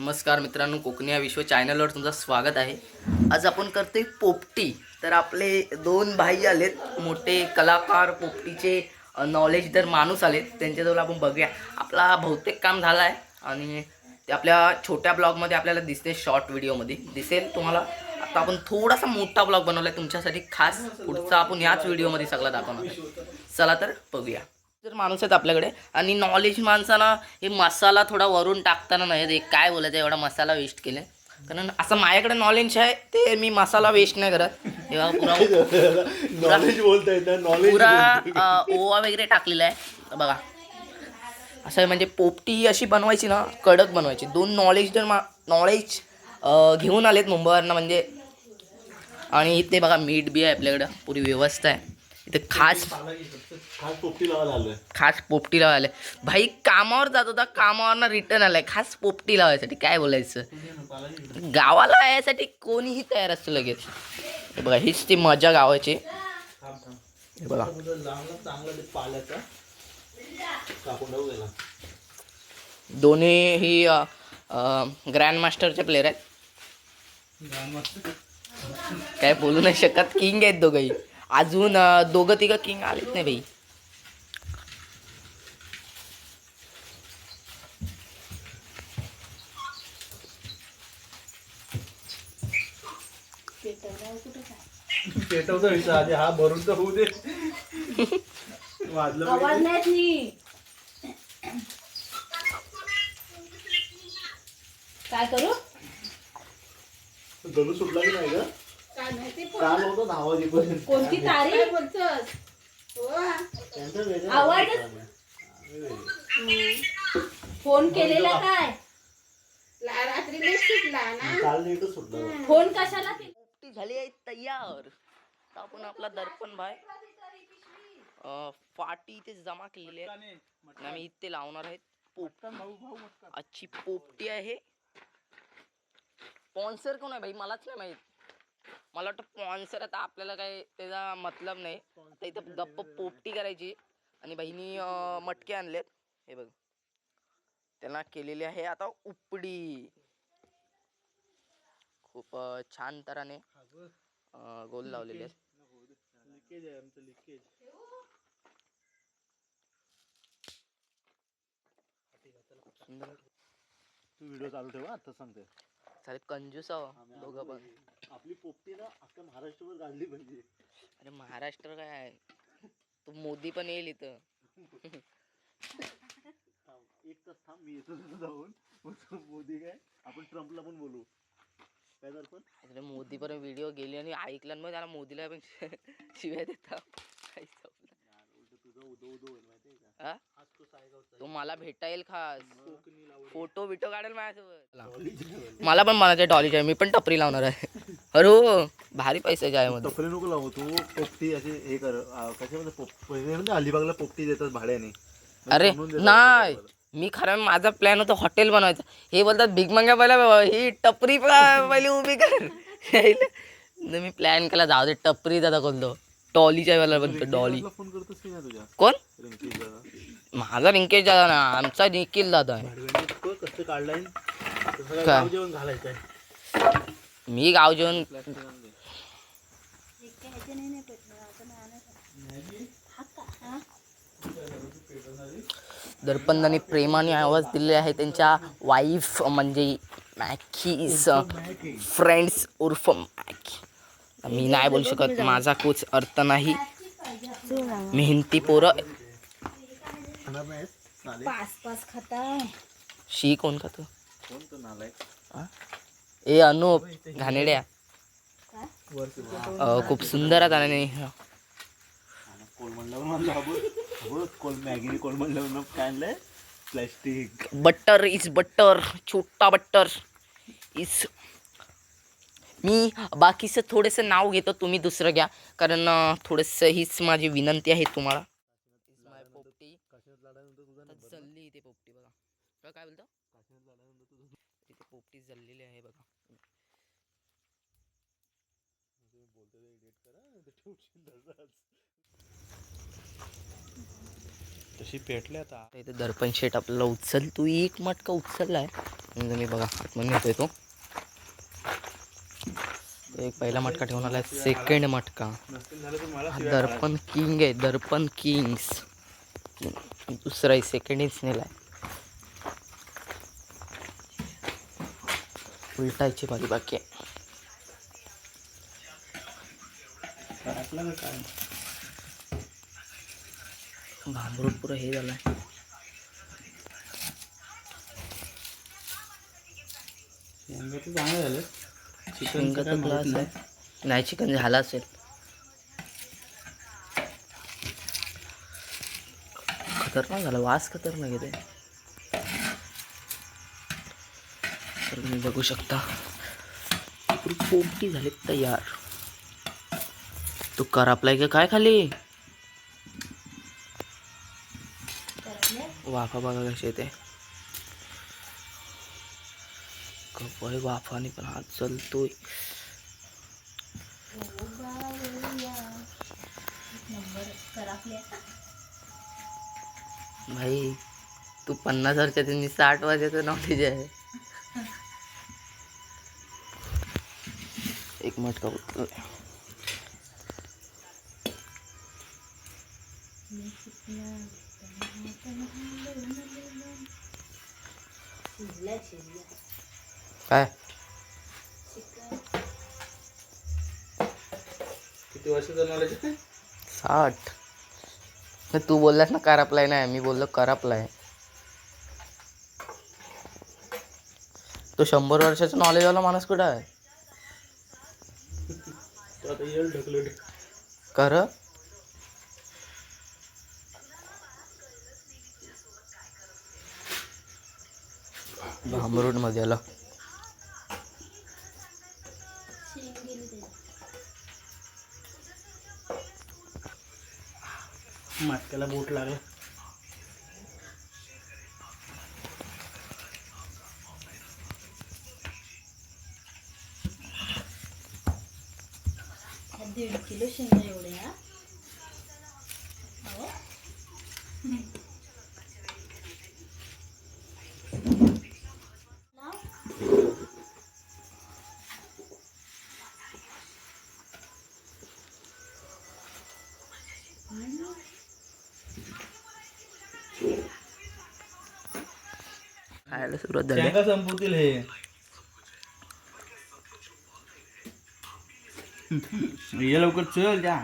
नमस्कार मित्रांनो, कोकणी या विश्व चॅनलवर तुमचं स्वागत आहे. आज आपण करतोय पोपटी. तर आपले दोन भाई आलेत, मोठे कलाकार, पोपटीचे नॉलेज तर माणूस आलेत. त्यांच्याजवळ आपण बघूया. आपला बहुतेक काम झाला आहे आणि ते आपल्या छोट्या ब्लॉगमध्ये आपल्याला दिसते, शॉर्ट व्हिडिओमध्ये दिसेल तुम्हाला. आता आपण थोडासा मोठा ब्लॉग बनवला आहे तुमच्यासाठी खास. पुढचा आपण याच व्हिडिओमध्ये सगळं दाखवणार आहे. चला तर बघूया. जर माणूस आहेत आपल्याकडे आणि नॉलेज माणसाला हे मसाला थोडा वरून टाकताना नाही रे, काय बोलायचं एवढा मसाला वेस्ट केले. कारण असं माझ्याकडे नॉलेज आहे ते मी मसाला वेस्ट नाही करत. तेव्हा नॉलेज बोलता नॉलेज पुरा ओवा वगैरे टाकलेला आहे बघा. असं म्हणजे पोपटी अशी बनवायची ना, कडक बनवायची. दोन नॉलेज तर नॉलेज घेऊन आलेत मुंबईवरनं म्हणजे. आणि इथे बघा मीठ बी आहे आपल्याकडं, पुरी व्यवस्था आहे इथे. खास पोपटी लावायला आलोय. खास पोपटी लावायला भाई. कामावर जात होता, कामावरनं रिटर्न आलाय खास पोपटी लावायसाठी. काय बोलायचं, गावाला यासाठी कोणीही तयार असतं लगेच. हे बघा, हीच ती मजा गावाची. हे बघा दोन्ही ही ग्रँड मास्टरचे प्लेयर आहेत. काय बोलू नाही शकत, किंग आहेत दोघंही. अजून दोघं तिघं किंग आलेच नाही भाई. पेटवतो आधी, हा भरून तर होऊ दे. आवाज नाही. काय करू? गलू सुटला की नाही ग? काय माहिती. काल होतं 10 वाजेपर्यंत. कोणती तारीख बोलतोस? आवाज फोन केलेला काय? रात्री लेट सुटला ना. काल लेटच सुटला. फोन कशाला केला? पोपटी झाली आहे तयार. तर आपण आपला दर्पण भाई फाटी इथे जमा केलेली आहे. आम्ही इथे लावणार आहेत. अच्छी पोपटी आहे. स्पॉन्सर कोण आहे भाई मलाच नाही माहित. मला वाटतं स्पॉन्सर आता आपल्याला काय त्याचा मतलब नाही. आता इथं गप्प पोपटी करायची. आणि बहिणी मटके आणलेत, हे बघ त्यांना केलेली आहे आता उपडी. खूप छान तऱ्हेने गोल लावलेले आहेत. सुंदर. तू व्हिडिओ चालू ठेवा, आता सांगते. सारे कंजूस आहो दोघं पण. आपली पोपटी ना अख्ख्या महाराष्ट्रावर गाडली पाहिजे. अरे महाराष्ट्र काय आहे, तू मोदी पण येईल इथं. एक तास थांब, मी येतो जाऊन. मोदी काय, आपण ट्रम्पला पण बोलू. काय तर पण अरे मोदी पण व्हिडिओ गेली आणि ऐकला मग त्याला मोदीला पण शिव्या देता. तो मला भेटायला खास फोटो बिटो काढेल माझ्यासोबत. मला पण म्हणायचं डॉलीच आहे, मी पण टपरी लावणार आहे. अरे हो, भारी पैशाचे आहे मध्ये. टपरी नको लावू तू. पोपटी असे हे कर, कशामध्ये अलिबागला पोपटी देतात भाड्याने. अरे नाही, मी खरं माझा प्लॅन होता हॉटेल बनवायचा. हे बोलतात भीक मागा पहिला, ही टपरी पहिले उभी कर. मी प्लॅन केला, जाऊ दे टपरी दादा कोणतो टॉलीच्या वेळेला बनतो. डॉली फोन करतोस की नाही तुझ्या? कोण? रिंकेश दादा. माझा रिंकेश दादा ना, आमचा निखिल दादा आहे. कसं काढलाय काय? जेवण घालायचंय. मी गाव जेवण दर्पणदानी प्रेमाने आवाज दिलेले आहे त्यांच्या वाईफ म्हणजे मॅकीज फ्रेंड्स उर्फ मॅकी. मी नाही बोलू शकत, माझा कोच अर्थ नाही. मेहनती पोरं. पास खाताय. शी कोण खातो? कोण तो नालायक? ए अनुप घाणेड्या. खूप सुंदर आहे त्याने. मॅगी कोण म्हणलं काय आणलंय? प्लॅस्टिक. बटर इज बटर, छोटा बटर इज. मी बाकीचं थोडंसं नाव घेतो, तुम्ही दुसरं घ्या. कारण थोडंसं हीच माझी विनंती आहे तुम्हाला. पोपटी जल्ली इथे पोपटी बघा. काय बोलतो? तिथे पोपटी जल्लेली आहे बघा. तशी पेटले आता. इथे दर्पण शेट आपल्याला उचल, तू एक मटका उचललाय म्हणजे मी बघा आतमध्ये नेतोय तो. एक पहिला मटका ठेवून आला, सेकंड मटका. नसतील झालं तर मला हा शिवाय दर्पण किंग आहे, दर्पण किंग्स. दुसरा आहे, सेकंड इन्च नेलाय. उलटायची बारी बाकी आहे. काढायला काय भांबरूट पुरं हे झालंय. शेंगा तर चांगलं झालं. शेंगा तर ग्लास आहे. नाही, चिकन झालं असेल. खतरनाक झालं, वास खतरनाक येते. तर तुम्ही बघू शकता पुरी पोपटी झाली तयार. तू करापलाय का काय खाली? वाफा बघा कशी येते. कपय वाफाने पण हात चलतोय. भाई तू 50 वर्षात 60 वर्षाचं नॉलेज आहे. एक मटका उठतोय. काय किती वर्षाचं नॉलेज आहे? 60. नाही, तू बोललास ना करापलाय, नाही मी बोललो करापलाय. तो 100 वर्षाचा नॉलेज वाला माणूस कुठं आहे? तो आता येईल ढकलून. कर भांबरूट मध्ये आला. मटक्याला बोट लागला. ह्या 1.5 किलो शेंगा एवढ्या. हो. खायला सुरुवात झाली. शेंगा संपवतील हे. ये लवकर चल, त्या